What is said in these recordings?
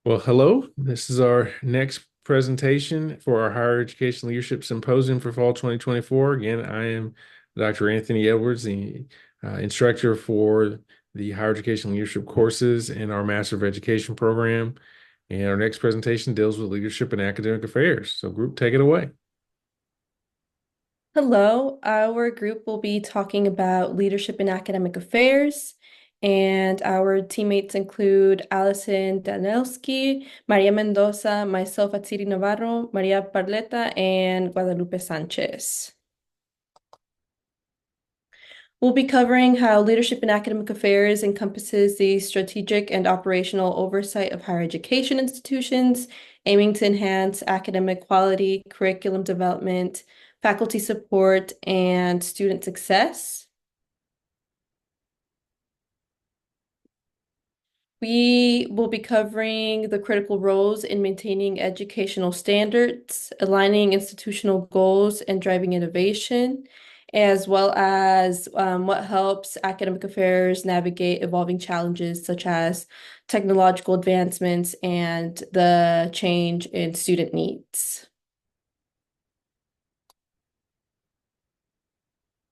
Well, hello. This is our next presentation for our Higher Education Leadership Symposium for Fall 2024. Again, I am Dr. Anthony Edwards, the instructor for the Higher Education Leadership courses in our Master of Education program. And our next presentation deals with leadership and academic affairs. So, group, take it away. Hello, our group will be talking about leadership in academic affairs, and our teammates include Allison Danelski, Maria Mendoza, myself, Atsiri Navarro, Maria Barletta, and Guadalupe Sanchez. We'll be covering how leadership in academic affairs encompasses the strategic and operational oversight of higher education institutions, aiming to enhance academic quality, curriculum development, faculty support, and student success. We will be covering the critical roles in maintaining educational standards, aligning institutional goals, and driving innovation, as well as what helps academic affairs navigate evolving challenges such as technological advancements and the change in student needs.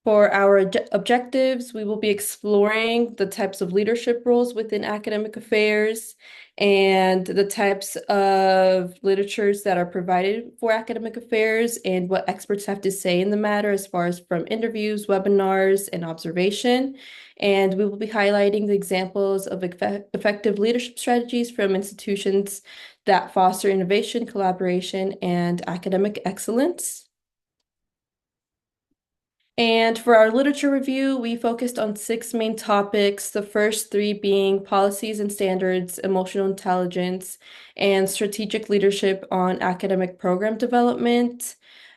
For our objectives, we will be exploring the types of leadership roles within academic affairs and the types of literatures that are provided for academic affairs and what experts have to say in the matter as far as from interviews, webinars, and observation. And we will be highlighting the examples of effective leadership strategies from institutions that foster innovation, collaboration, and academic excellence. And for our literature review, we focused on six main topics, the first three being policies and standards, emotional intelligence, and strategic leadership on academic program development.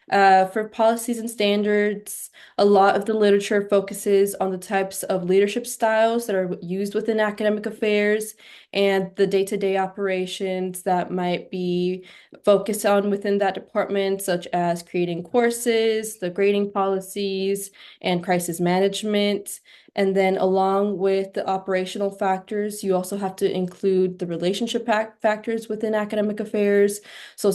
For policies and standards, a lot of the literature focuses on the types of leadership styles that are used within academic affairs and the day-to-day operations that might be focused on within that department, such as creating courses, the grading policies, and crisis management. And then along with the operational factors, you also have to include the relationship factors within academic affairs. So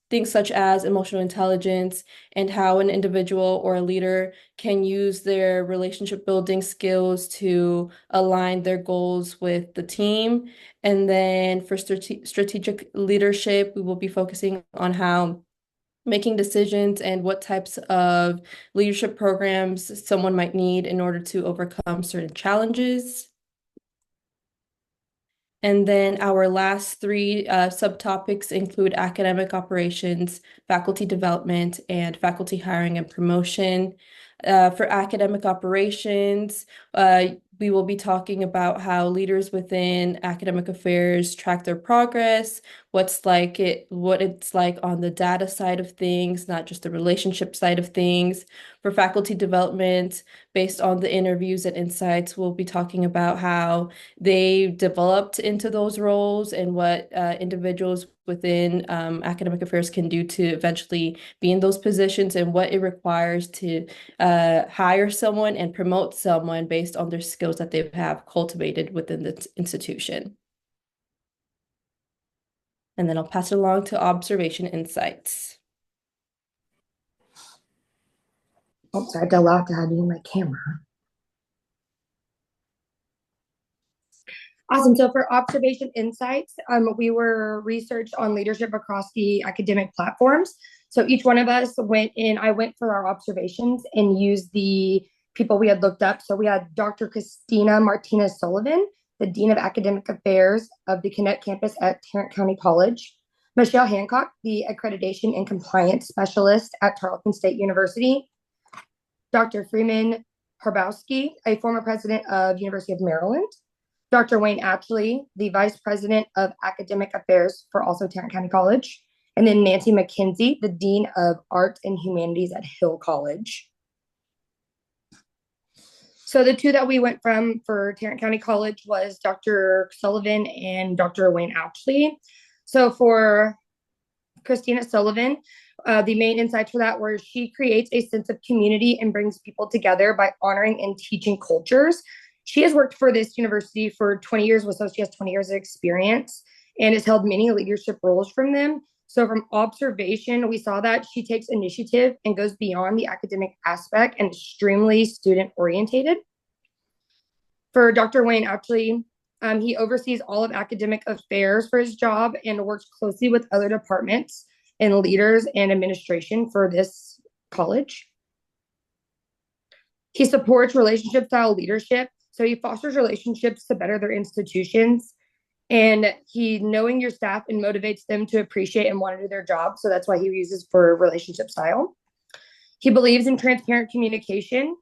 things such as emotional intelligence and how an individual or a leader can use their relationship building skills to align their goals with the team. And then for strategic leadership, we will be focusing on how making decisions and what types of leadership programs someone might need in order to overcome certain challenges. And then our last three subtopics include academic operations, faculty development, and faculty hiring and promotion. For academic operations, we will be talking about how leaders within academic affairs track their progress, what it's like on the data side of things, not just the relationship side of things. For faculty development, based on the interviews and insights, we'll be talking about how they developed into those roles and what individuals within academic affairs can do to eventually be in those positions and what it requires to hire someone and promote someone based on their skills that they have cultivated within the institution. And then I'll pass it along to observation insights. Oops, I had to allow to have you in my camera. Awesome. So for observation insights, we were researched on leadership across the academic platforms. So each one of us went in, I went for our observations and used the people we had looked up. So we had Dr. Christina Martinez Sullivan, the Dean of Academic Affairs of the Connect campus at Tarrant County College. Michelle Hancock, the Accreditation and Compliance Specialist at Tarleton State University. Dr. Freeman Harbowski, a former president of University of Maryland. Dr. Wayne Ashley, the Vice President of Academic Affairs for also Tarrant County College. And then Nancy McKenzie, the Dean of Art and Humanities at Hill College. So the two that we went from for Tarrant County College was Dr. Sullivan and Dr. Wayne Ashley. So for Christina Sullivan, the main insights for that were she creates a sense of community and brings people together by honoring and teaching cultures. She has worked for this university for 20 years, so she has 20 years of experience. and has held many leadership roles from them. So from observation, we saw that she takes initiative and goes beyond the academic aspect and extremely student orientated. For Dr. Wayne, actually, he oversees all of academic affairs for his job and works closely with other departments and leaders and administration for this college. He supports relationship style leadership. So he fosters relationships to better their institutions. And he knowing your staff and motivates them to appreciate and want to do their job. So that's why he uses for relationship style. He believes in transparent communication.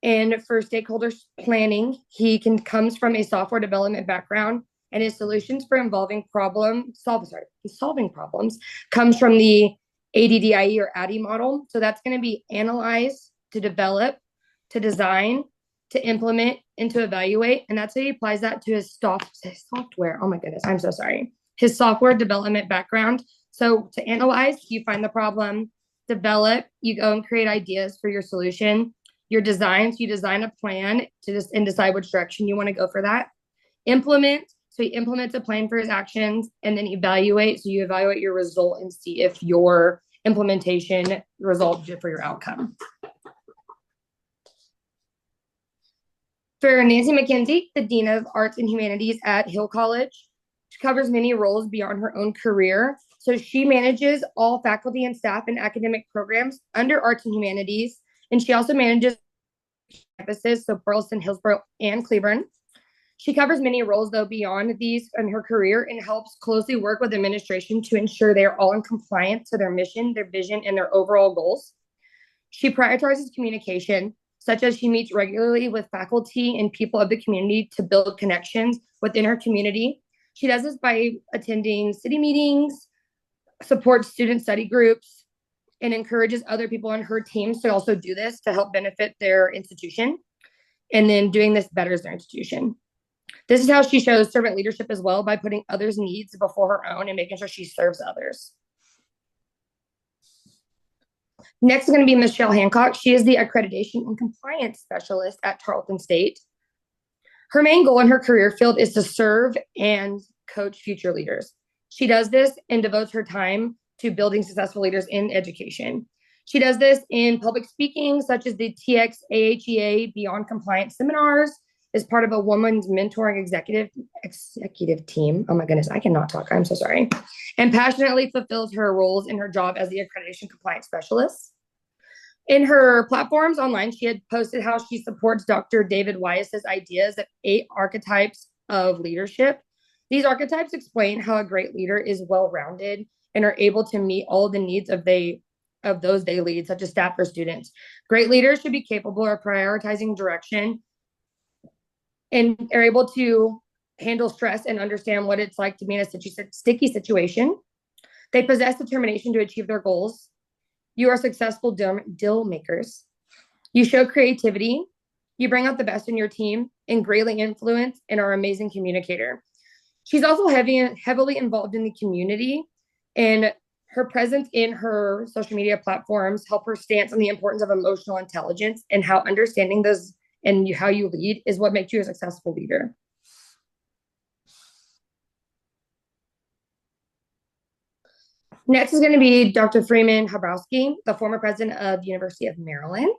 And for stakeholders planning, he comes from a software development background, and his solutions for solving problems comes from the ADDIE or ADDIE model. So that's going to be analyze, to develop, to design, to implement, and to evaluate. And that's how he applies that to his software. Oh my goodness, I'm so sorry. His software development background. So to analyze, you find the problem. Develop, you go and create ideas for your solution. Your design, so you design a plan and decide which direction you want to go for that. Implement, so he implements a plan for his actions. And then evaluate, so you evaluate your result and see if your implementation results for your outcome. For Nancy McKenzie, the Dean of Arts and Humanities at Hill College, she covers many roles beyond her own career. So she manages all faculty and staff in academic programs under Arts and Humanities. And she also manages campuses, so Burleson, Hillsborough, and Cleburne. She covers many roles, though, beyond these in her career and helps closely work with administration to ensure they are all in compliance to their mission, their vision, and their overall goals. She prioritizes communication, such as she meets regularly with faculty and people of the community to build connections within her community. She does this by attending city meetings, supports student study groups, and encourages other people on her teams to also do this to help benefit their institution. And then doing this betters their institution. This is how she shows servant leadership as well, by putting others' needs before her own and making sure she serves others. Next is going to be Michelle Hancock. She is the accreditation and compliance specialist at Tarleton State. Her main goal in her career field is to serve and coach future leaders. She does this and devotes her time to building successful leaders in education. She does this in public speaking, such as the TXAHEA Beyond Compliance seminars, as part of a woman's mentoring executive team. Oh my goodness, I cannot talk. I'm so sorry. And passionately fulfills her roles in her job as the accreditation compliance specialist. In her platforms online, she had posted how she supports Dr. David Wyeth's ideas of 8 archetypes of leadership. These archetypes explain how a great leader is well-rounded and are able to meet all the needs of those they lead, such as staff or students. Great leaders should be capable of prioritizing direction and are able to handle stress and understand what it's like to be in a sticky situation. They possess determination to achieve their goals. You are successful deal makers. You show creativity. You bring out the best in your team and greatly influence and are an amazing communicator. She's also heavily involved in the community, and her presence in her social media platforms help her stance on the importance of emotional intelligence and how understanding those and how you lead is what makes you a successful leader. Next is going to be Dr. Freeman Habrowski, the former president of the University of Maryland.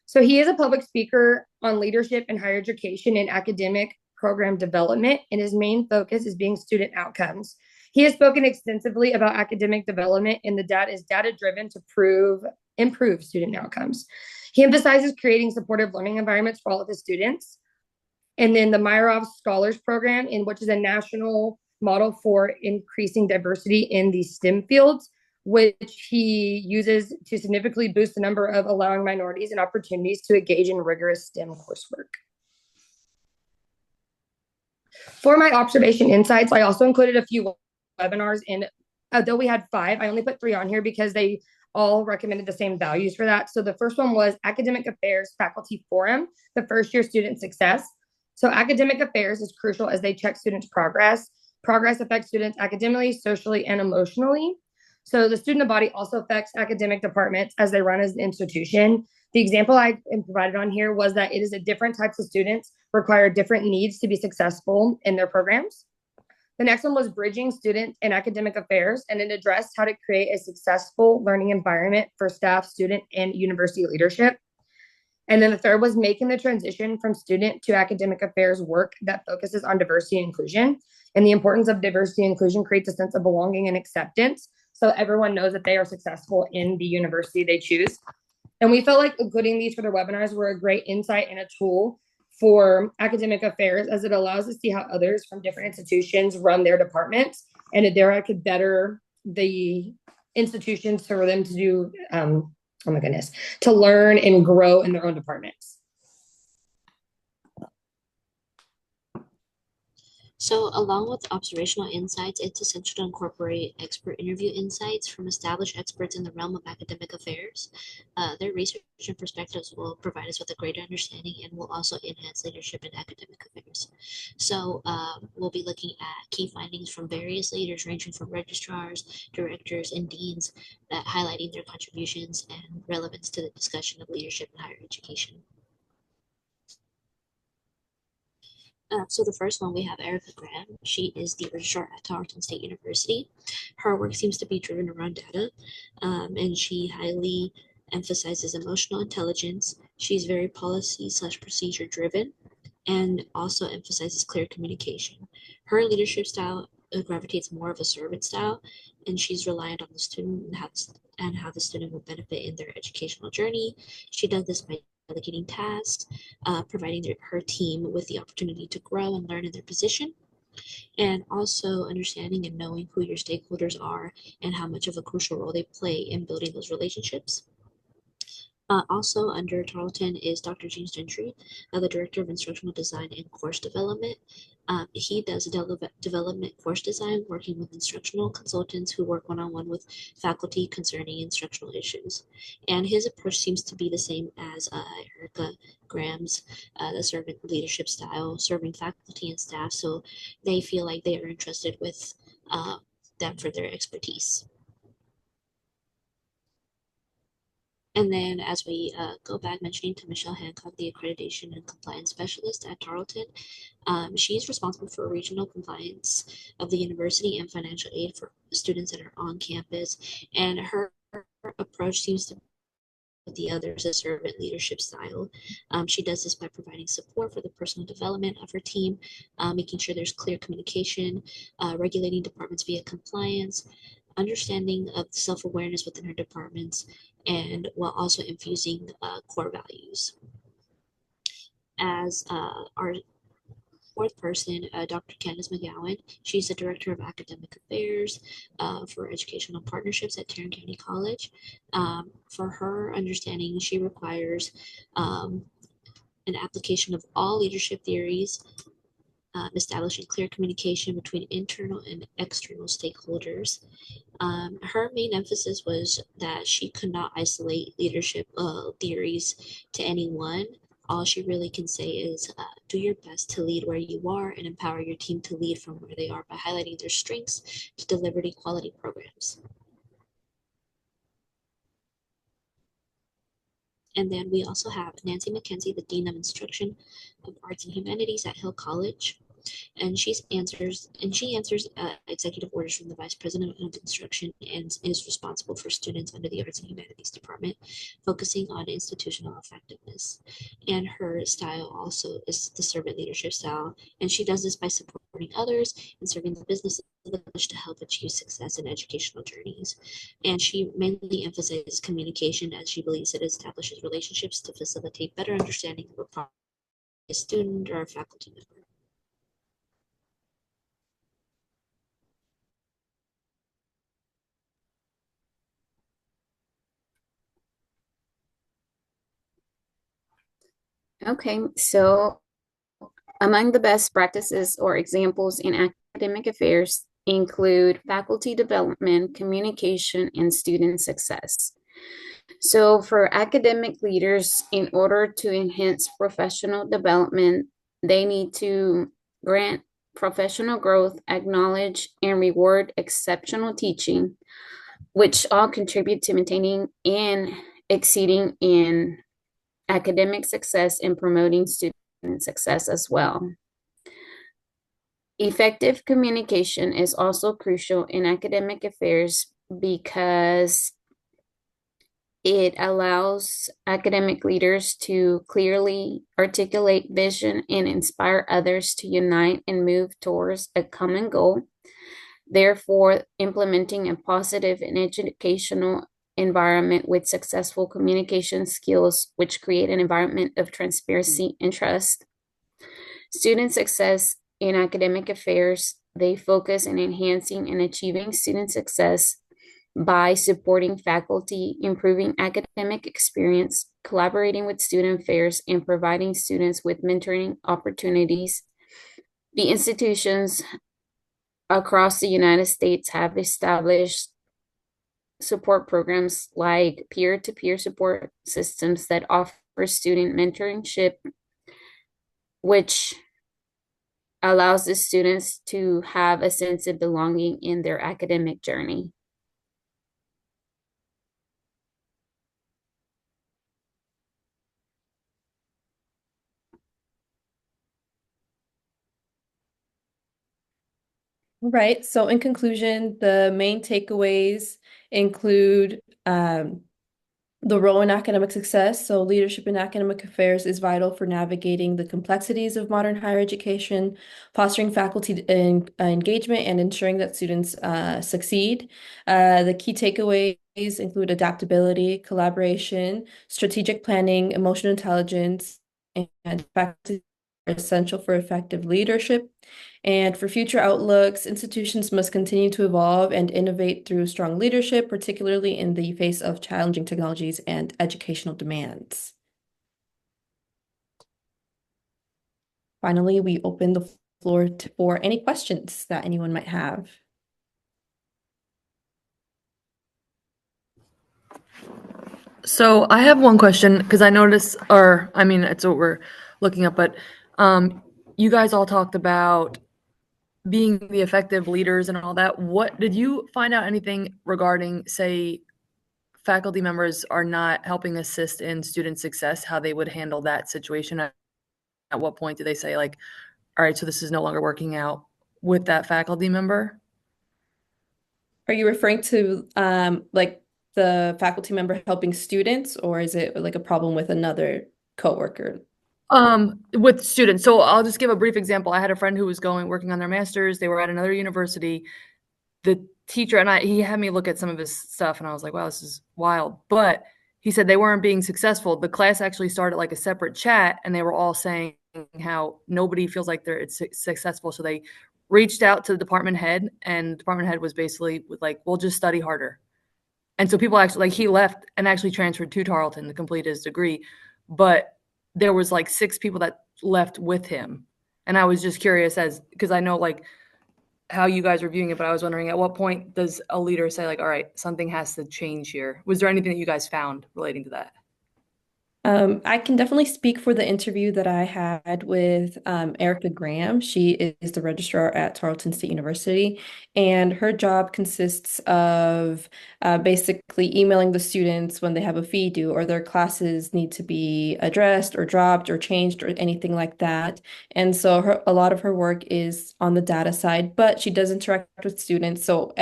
So he is a public speaker on leadership in higher education and academic program development, and his main focus is being student outcomes. He has spoken extensively about academic development, and the data is data-driven to improve student outcomes. He emphasizes creating supportive learning environments for all of his students. And then the Myrov Scholars Program, which is a national model for increasing diversity in the STEM fields, which he uses to significantly boost the number of allowing minorities and opportunities to engage in rigorous STEM coursework. For my observation insights, I also included a few webinars, and although we had 5, I only put 3 on here because they all recommended the same values for that. So the first one was Academic Affairs Faculty Forum, the first year student success. So academic affairs is crucial as they check students' progress. Progress affects students academically, socially, and emotionally. So the student body also affects academic departments as they run as an institution. The example I provided on here was that it is a different types of students require different needs to be successful in their programs. The next one was bridging student and academic affairs, and it addressed how to create a successful learning environment for staff, student, and university leadership. And then the third was making the transition from student to academic affairs work that focuses on diversity and inclusion. And the importance of diversity and inclusion creates a sense of belonging and acceptance. So everyone knows that they are successful in the university they choose. And we felt like including these for the webinars were a great insight and a tool for academic affairs, as it allows us to see how others from different institutions run their departments. And there I could better the institutions for them to do oh my goodness, to learn and grow in their own departments. So, along with observational insights, it's essential to incorporate expert interview insights from established experts in the realm of academic affairs. Their research and perspectives will provide us with a greater understanding and will also enhance leadership in academic affairs. So, we'll be looking at key findings from various leaders, ranging from registrars, directors, and deans, that highlighting their contributions and relevance to the discussion of leadership in higher education. So the first one, we have Erica Graham. She is the registrar at Tarleton State University. Her work seems to be driven around data, and she highly emphasizes emotional intelligence. She's very policy/procedure driven, and also emphasizes clear communication. Her leadership style gravitates more of a servant style, and she's reliant on the student and how the student will benefit in their educational journey. She does this by delegating tasks, providing her team with the opportunity to grow and learn in their position, and also understanding and knowing who your stakeholders are and how much of a crucial role they play in building those relationships. Also under Tarleton is Dr. James Gentry, the Director of Instructional Design and Course Development. He does development course design, working with instructional consultants who work one-on-one with faculty concerning instructional issues. And his approach seems to be the same as Erica Graham's, the servant leadership style, serving faculty and staff, so they feel like they are entrusted with them for their expertise. And then as we go back, mentioning to Michelle Hancock, the accreditation and compliance specialist at Tarleton, she's responsible for regional compliance of the university and financial aid for students that are on campus. And her approach seems to with the others a servant leadership style. She does this by providing support for the personal development of her team, making sure there's clear communication, regulating departments via compliance, understanding of self-awareness within her departments, and while also infusing core values. As our fourth person, Dr. Candace McGowan. She's the Director of Academic Affairs for Educational Partnerships at Tarrant County College. For her understanding, she requires an application of all leadership theories, establishing clear communication between internal and external stakeholders. Her main emphasis was that she could not isolate leadership theories to anyone. All she really can say is do your best to lead where you are and empower your team to lead from where they are by highlighting their strengths to deliver quality programs. And then we also have Nancy McKenzie, the Dean of Instruction of Arts and Humanities at Hill College. And she answers executive orders from the Vice President of Instruction and is responsible for students under the Arts and Humanities Department, focusing on institutional effectiveness. And her style also is the servant leadership style, and she does this by supporting others and serving the business of the college to help achieve success in educational journeys. And she mainly emphasizes communication, as she believes it establishes relationships to facilitate better understanding of a student or a faculty member. Okay, so among the best practices or examples in academic affairs include faculty development, communication, and student success. So for academic leaders, in order to enhance professional development, they need to grant professional growth, acknowledge and reward exceptional teaching, which all contribute to maintaining and exceeding in academic success and promoting student success as well. Effective communication is also crucial in academic affairs because it allows academic leaders to clearly articulate vision and inspire others to unite and move towards a common goal. Therefore, implementing a positive and educational environment with successful communication skills, which create an environment of transparency and trust. Student success in academic affairs, they focus on enhancing and achieving student success by supporting faculty, improving academic experience, collaborating with student affairs, and providing students with mentoring opportunities. The institutions across the United States have established support programs like peer-to-peer support systems that offer student mentorship, which allows the students to have a sense of belonging in their academic journey. Right. So in conclusion, the main takeaways include the role in academic success. So leadership in academic affairs is vital for navigating the complexities of modern higher education, fostering faculty engagement, and ensuring that students succeed. The key takeaways include adaptability, collaboration, strategic planning, emotional intelligence, and faculty are essential for effective leadership. And for future outlooks, institutions must continue to evolve and innovate through strong leadership, particularly in the face of challenging technologies and educational demands. Finally, we open the floor for any questions that anyone might have. So I have one question because I noticed, or I mean, it's what we're looking up, but you guys all talked about being the effective leaders and all that. What did you find out anything regarding, say, faculty members are not helping assist in student success, how they would handle that situation? At what point do they say, like, all right, so this is no longer working out with that faculty member? Are you referring to like the faculty member helping students, or is it like a problem with another coworker? With students. So I'll just give a brief example. I had a friend who was working on their master's. They were at another university. The teacher and he had me look at some of his stuff, and I was like, wow, this is wild. But he said they weren't being successful. The class actually started like a separate chat, and they were all saying how nobody feels like it's successful. So they reached out to the department head, and the department head was basically like, we'll just study harder. And so people actually, like, he left and actually transferred to Tarleton to complete his degree. But there was like 6 people that left with him. And I was just curious because I know like how you guys are viewing it, but I was wondering at what point does a leader say like, all right, something has to change here? Was there anything that you guys found relating to that? I can definitely speak for the interview that I had with Erica Graham. She is the registrar at Tarleton State University, and her job consists of basically emailing the students when they have a fee due or their classes need to be addressed or dropped or changed or anything like that. And so a lot of her work is on the data side, but she does interact with students. So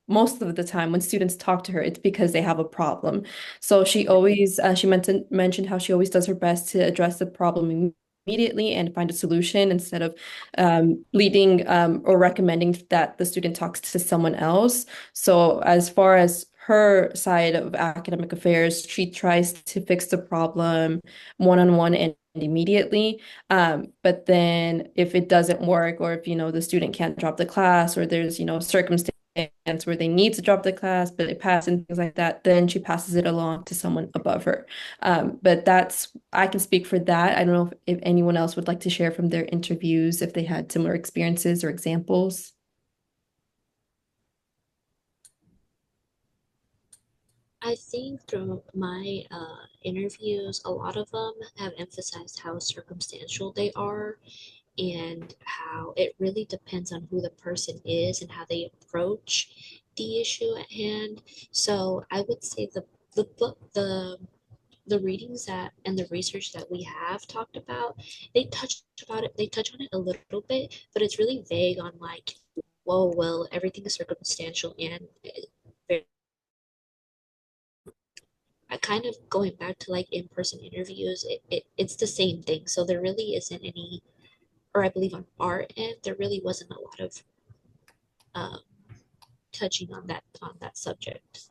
most of the time when students talk to her, it's because they have a problem. So she always she mentioned how she always does her best to address the problem immediately and find a solution instead of leading or recommending that the student talks to someone else. So as far as her side of academic affairs, she tries to fix the problem one-on-one and immediately. But then if it doesn't work, or if the student can't drop the class, or there's circumstances where they need to drop the class, but they pass and things like that, then she passes it along to someone above her. But I can speak for that. I don't know if anyone else would like to share from their interviews, if they had similar experiences or examples. I think through my interviews, a lot of them have emphasized how circumstantial they are and how it really depends on who the person is and how they approach the issue at hand. So I would say the book, the the readings that and the research that we have talked about, they touch on it a little bit, but it's really vague on like, whoa, well, everything is circumstantial and kind of going back to like in-person interviews, it's the same thing. So there really isn't any, or I believe on our end, there really wasn't a lot of um, touching on that subject.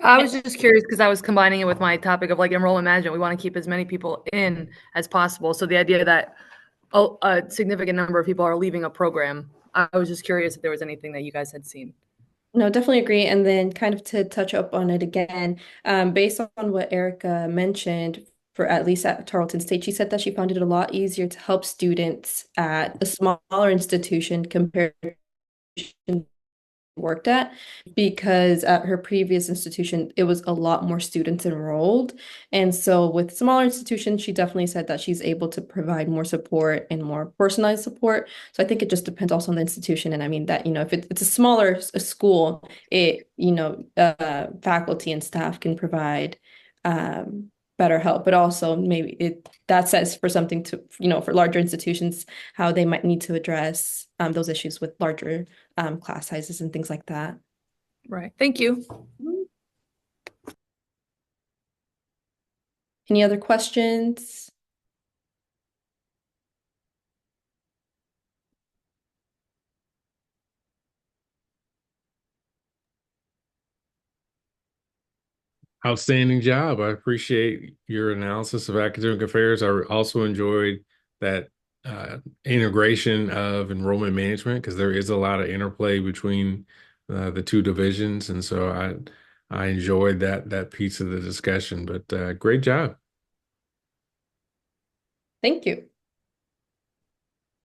I was just curious because I was combining it with my topic of like enrollment management. We want to keep as many people in as possible. So the idea that a significant number of people are leaving a program, I was just curious if there was anything that you guys had seen. No, definitely agree. And then kind of to touch up on it again, based on what Erica mentioned, for at least at Tarleton State, she said that she found it a lot easier to help students at a smaller institution compared to worked at, because at her previous institution it was a lot more students enrolled, and so with smaller institutions she definitely said that she's able to provide more support and more personalized support. So I think it just depends also on the institution, and I mean that, if it's a smaller school, it, faculty and staff can provide better help, but also maybe that says for something to, for larger institutions, how they might need to address those issues with larger class sizes and things like that. Right. Thank you. Any other questions? Outstanding job. I appreciate your analysis of academic affairs. I also enjoyed that integration of enrollment management, because there is a lot of interplay between the two divisions, and so I enjoyed that piece of the discussion. But great job. Thank you.